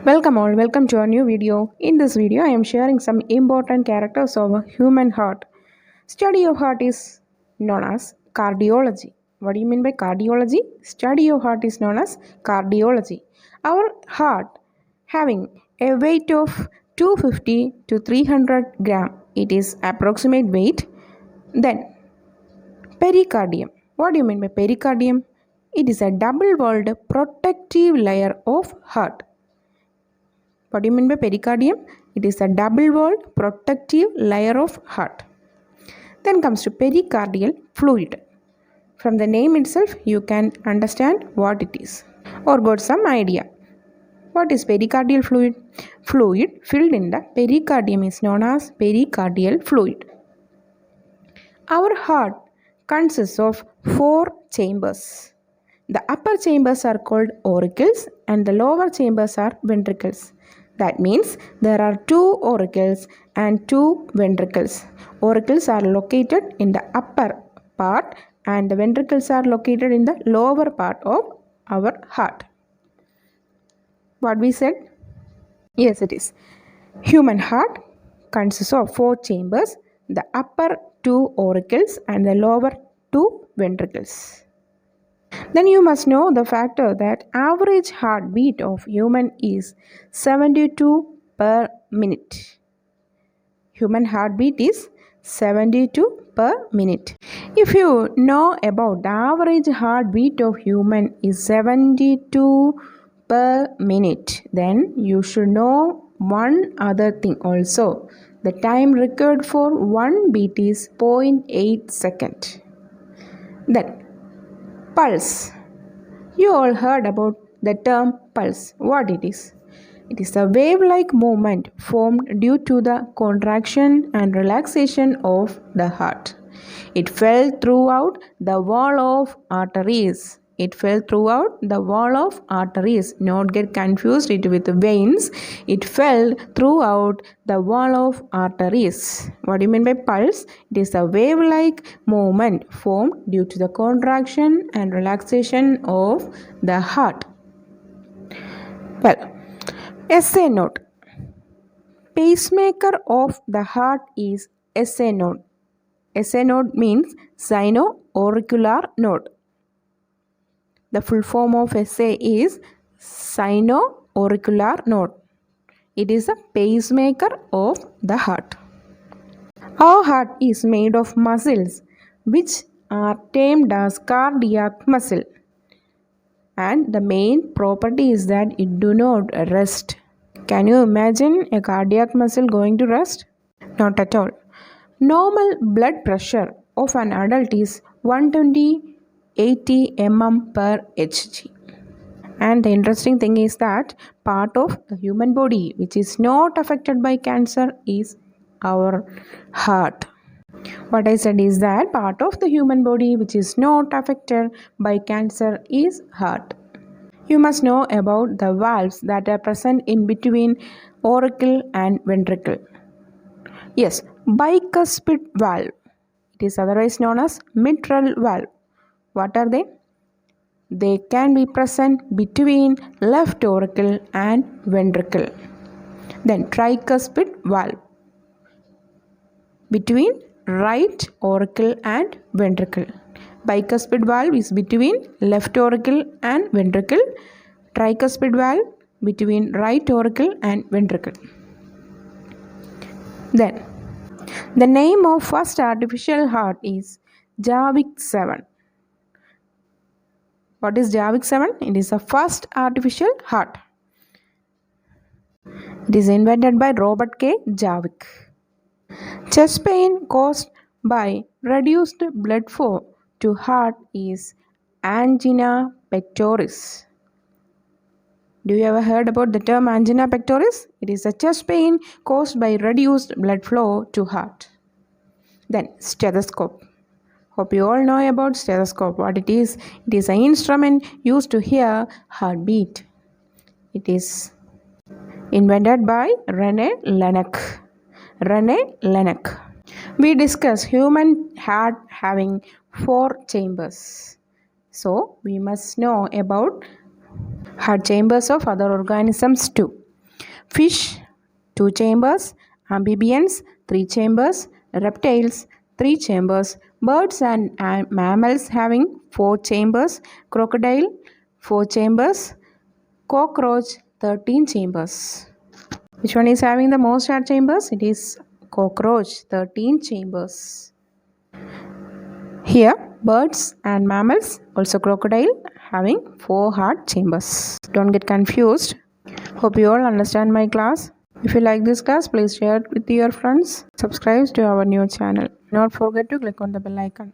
Welcome all, welcome to our new video. In this video, I am sharing some important characters of a human heart. Study of heart is known as cardiology. What do you mean by cardiology? Study of heart is known as cardiology. Our heart having a weight of 250 to 300 gram. It is approximate weight. Then pericardium. What do you mean by pericardium? It is a double-walled protective layer of heart. What do you mean by pericardium? It is a double-walled protective layer of heart. Then comes to pericardial fluid. From the name itself, you can understand what it is or got some idea. What is pericardial fluid? Fluid filled in the pericardium is known as pericardial fluid. Our heart consists of 4 chambers. The upper chambers are called auricles and the lower chambers are ventricles. That means there are 2 auricles and 2 ventricles. Auricles are located in the upper part and the ventricles are located in the lower part of our heart. What we said? Yes, it is. Human heart consists of 4 chambers, the upper 2 auricles and the lower 2 ventricles. Then you must know the factor that average heartbeat of human is 72 per minute. Human heartbeat is 72 per minute. If you know about the average heartbeat of human is 72 per minute, then you should know one other thing also. The time required for one beat is 0.8 second. Then pulse. You all heard about the term pulse. What it is? It is a wave-like movement formed due to the contraction and relaxation of the heart. It fell throughout the wall of arteries. It fell throughout the wall of arteries. Not get confused it with veins. It fell throughout the wall of arteries. What do you mean by pulse? It is a wave-like movement formed due to the contraction and relaxation of the heart. Well, SA node. Pacemaker of the heart is SA node. SA node means sino-auricular node. The full form of SA is sino-auricular node. It is a pacemaker of the heart. Our heart is made of muscles which are termed as cardiac muscle. And the main property is that it do not rest. Can you imagine a cardiac muscle going to rest? Not at all. Normal blood pressure of an adult is 120/80 mm per Hg. And the interesting thing is that part of the human body which is not affected by cancer is our heart. What I said is that part of the human body which is not affected by cancer is heart. You must know about the valves that are present in between auricle and ventricle. Yes, bicuspid valve. It is otherwise known as mitral valve. What are they? They can be present between left auricle and ventricle. Then tricuspid valve. Between right auricle and ventricle. Bicuspid valve is between left auricle and ventricle. Tricuspid valve between right auricle and ventricle. Then, the name of first artificial heart is Jarvik 7. What is Jarvik 7? It is the first artificial heart. It is invented by Robert K. Jarvik. Chest pain caused by reduced blood flow to heart is angina pectoris. Do you ever heard about the term angina pectoris? It is a chest pain caused by reduced blood flow to heart. Then stethoscope. Hope you all know about stethoscope. What it is? It is an instrument used to hear heartbeat. It is invented by René Laennec. René Laennec. We discuss human heart having 4 chambers. So we must know about heart chambers of other organisms too. Fish, 2 chambers. Amphibians, 3 chambers. Reptiles, 3 chambers. Birds and mammals having 4 chambers. Crocodile, 4 chambers. Cockroach, 13 chambers. Which one is having the most heart chambers? It is cockroach, 13 chambers. Here, birds and mammals, also crocodile, having 4 heart chambers. Don't get confused. Hope you all understand my class. If you like this class, please share it with your friends. Subscribe to our new channel. Don't forget to click on the bell icon.